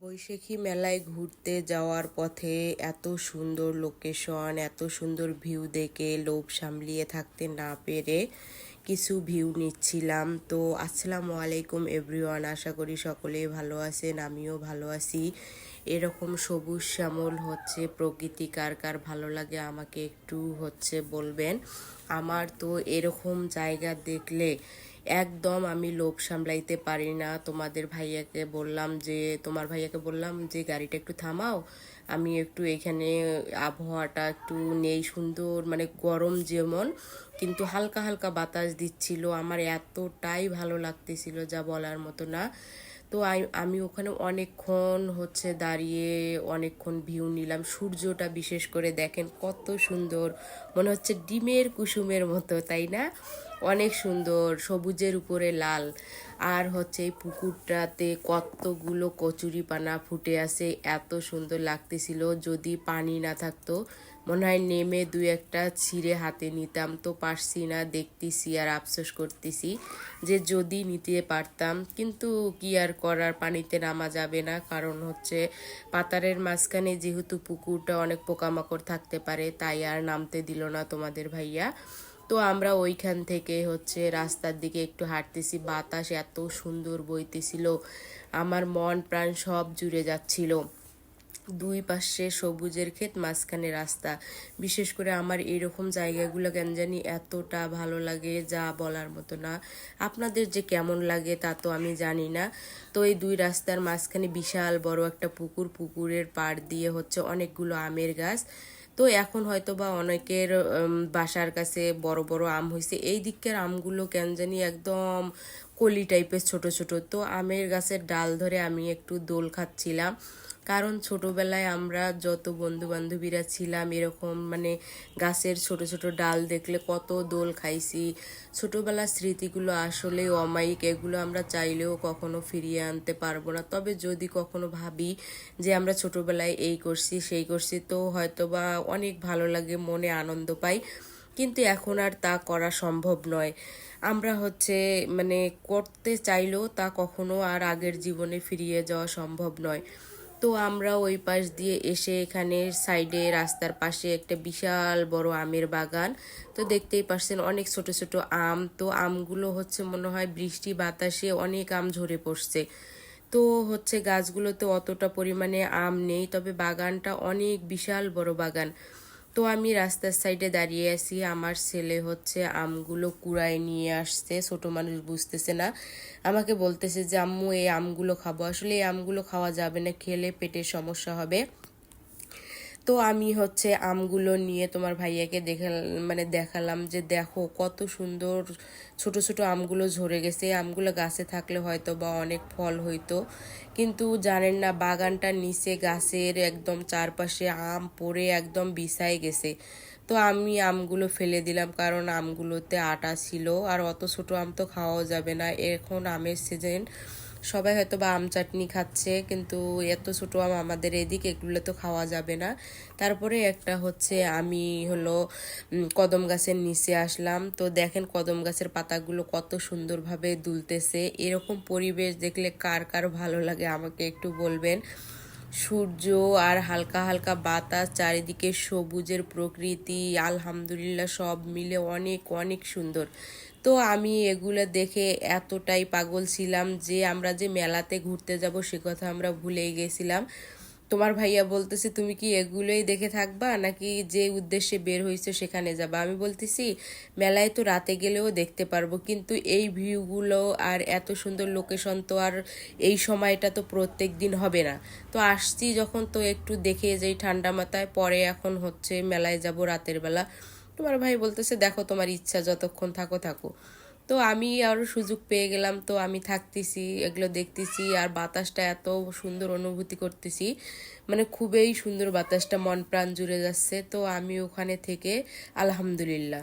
বৈশাখী মেলায় ঘুরতে যাওয়ার পথে এত সুন্দর লোকেশন, এত সুন্দর ভিউ দেখে লোভ সামলিয়ে থাকতে না পেরে কিছু ভিউ নিচ্ছিলাম। তো আসসালামু আলাইকুম এভরিওয়ান, আশা করি সকলেই ভালো আছেন, আমিও ভালো আছি। এরকম সবুজ শ্যামল প্রকৃতি কার কার ভালো লাগে আমাকে একটু বলবেন। আমার তো এরকম জায়গা দেখলে একদম আমি লোভ সামলাইতে পারি না। তোমার ভাইয়াকে বললাম যে গাড়িটা একটু থামাও, আমি একটু এখানে আবহাওয়াটা একটু নেই, সুন্দর মানে গরম যেমন, কিন্তু হালকা হালকা বাতাস দিচ্ছিল, আমার এতটাই ভালো লাগতেছিল যা বলার মতো না। তো আমি ওখানে অনেকক্ষণ দাঁড়িয়ে অনেকক্ষণ ভিউ নিলাম। সূর্যটা বিশেষ করে দেখেন কত সুন্দর, মনে হচ্ছে ডিমের কুসুমের মতো, তাই না? অনেক সুন্দর, সবুজের উপরে লাল। আর এই পুকুরটাতে কতগুলো কচুরিপানা ফুটে আছে, এত সুন্দর লাগতেছিল। যদি পানি না থাকতো মনে হয় নেমে দুই একটা ছিঁড়ে হাতে নিতাম, তো পারছি না, দেখতেছি আর আফসোস করতেছি যে যদি নিতে পারতাম, কিন্তু কি আর করার, পানিতে নামা যাবে না। কারণ পাতারের মাঝখানে যেহেতু পুকুরটা, অনেক পোকামাকড় থাকতে পারে, তাই আর নামতে দিল না তোমাদের ভাইয়া। তো আমরা ওইখান থেকে রাস্তার দিকে একটু হাঁটতেছি, বাতাস এত সুন্দর বইতেছিল, আমার মন প্রাণ সব জুড়ে যাচ্ছিল। দুই পাশে সবুজের ক্ষেত, মাঝখানে রাস্তা। বিশেষ করে আমার এরকম জায়গাগুলো কেন জানি এতটা ভালো লাগে যা বলার মতো না। আপনাদের যে কেমন লাগে তা তো আমি জানি না। তো এই দুই রাস্তার মাঝখানে বিশাল বড় একটা পুকুর, পুকুরের পাড় দিয়ে অনেকগুলো আমের গাছ। তো এখন হয়তো বা অনেকের বাসার কাছে বড় বড় আম হয়েছে। এই দিকের আমগুলো কেন জানি একদম কলি টাইপের, ছোট ছোট। তো আমের গাছের ডাল ধরে আমি একটু দোল খাচ্ছিলাম, কারণ ছোটবেলায় আমরা যত বন্ধু বান্ধবীরা ছিলাম এরকম মানে গাছের ছোট ছোট ডাল দেখলে কত দোল খাইছি। ছোটবেলার স্মৃতিগুলো আসলে অমায়িক, এগুলো আমরা চাইলেও কখনো ফিরিয়ে আনতে পারবো না। তবে যদি কখনো ভাবি যে আমরা ছোটবেলায় এই করছি সেই করছি, তো হয়তোবা অনেক ভালো লাগে, মনে আনন্দ পাই, কিন্তু এখন আর তা করা সম্ভব নয়। আমরা মানে করতে চাইলেও তা কখনো আর আগের জীবনে ফিরিয়ে যাওয়া সম্ভব নয়। তো আমরা ওই পাশ দিয়ে এসে এখানে সাইডে রাস্তার পাশে একটা বিশাল বড় আমের বাগান। তো দেখতেই পাচ্ছেন অনেক ছোট ছোট আম। তো আমগুলো মনে হয় বৃষ্টি বাতাসে অনেক আম ঝরে পড়ছে। তো গাছগুলোতে অতটা পরিমাণে আম নেই, তবে বাগানটা অনেক বিশাল বড় বাগান। তো আমি রাস্তার সাইডে দাঁড়িয়ে আছি, আমার ছেলে আমগুলো কুড়ায় নিয়ে আসছে, ছোট মানুষ বুঝতেছে না, আমাকে বলতেছে যে আম্মু এই আমগুলো খাবো। আসলে এই আমগুলো খাওয়া যাবে না, খেলে পেটের সমস্যা হবে। তো আমি আমগুলো নিয়ে তোমার ভাইয়াকে দেখালাম যে দেখো কত সুন্দর ছোট ছোট আমগুলো ঝরে গেছে। আমগুলো গাছে থাকলে হয়তো বা অনেক ফল হইতো, কিন্তু জানেন না বাগানটার নিচে গাছের একদম চারপাশে আম পড়ে একদম বিছায় গেছে। তো আমি আমগুলো ফেলে দিলাম, কারণ আমগুলোতে আটা ছিল, আর অত ছোট আম তো খাওয়াও যাবে না, এখন আমের সিজন, সবাই হয়তো বা আম চাটনি খাচ্ছে, কিন্তু এত ছোট আম আমাদের এদিকে এগুলো তো খাওয়া যাবে না। তারপরে একটা আমি কদম গাছের নিচে আসলাম। তো দেখেন কদম গাছের পাতাগুলো কত সুন্দরভাবে দুলতেছে। এরকম পরিবেশ দেখলে কার কার ভালো লাগে আমাকে একটু বলবেন। সূর্য আর হালকা হালকা বাতাস, চারিদিকে সবুজের প্রকৃতি, আলহামদুলিল্লাহ সব মিলে অনেক অনেক সুন্দর। তো আমি এগুলো দেখে এতটাই পাগল ছিলাম যে আমরা যে মেলাতে ঘুরতে যাব সে কথা আমরা ভুলেই গেছিলাম। তোমার ভাইয়া বলতেছে তুমি কি এগুলোই দেখে থাকবা নাকি যে উদ্দেশ্যে বের হয়েছে সেখানে যাবা? আমি বলতেছি মেলায় তো রাতে গেলেও দেখতে পারবো, কিন্তু এই ভিউগুলো আর এত সুন্দর লোকেশন তো আর এই সময়টা তো প্রত্যেক দিন হবে না। তো আসছি যখন, তো একটু দেখে যাই ঠান্ডা মাথায়, পরে এখন মেলায় যাব রাতের বেলা। তোমার ভাই বলতেছে দেখো তোমার ইচ্ছা, যতক্ষণ থাকো থাকো। তো আমি আরো সুযোগ পেয়ে গেলাম, তো আমি থাকতেছি, এগুলো দেখতেছি, আর বাতাসটা এত সুন্দর অনুভূতি করতেছি, মানে খুবই সুন্দর বাতাসটা, মন প্রাণ জুড়ে যাচ্ছে। তো আমি ওখানে থেকে আলহামদুলিল্লাহ।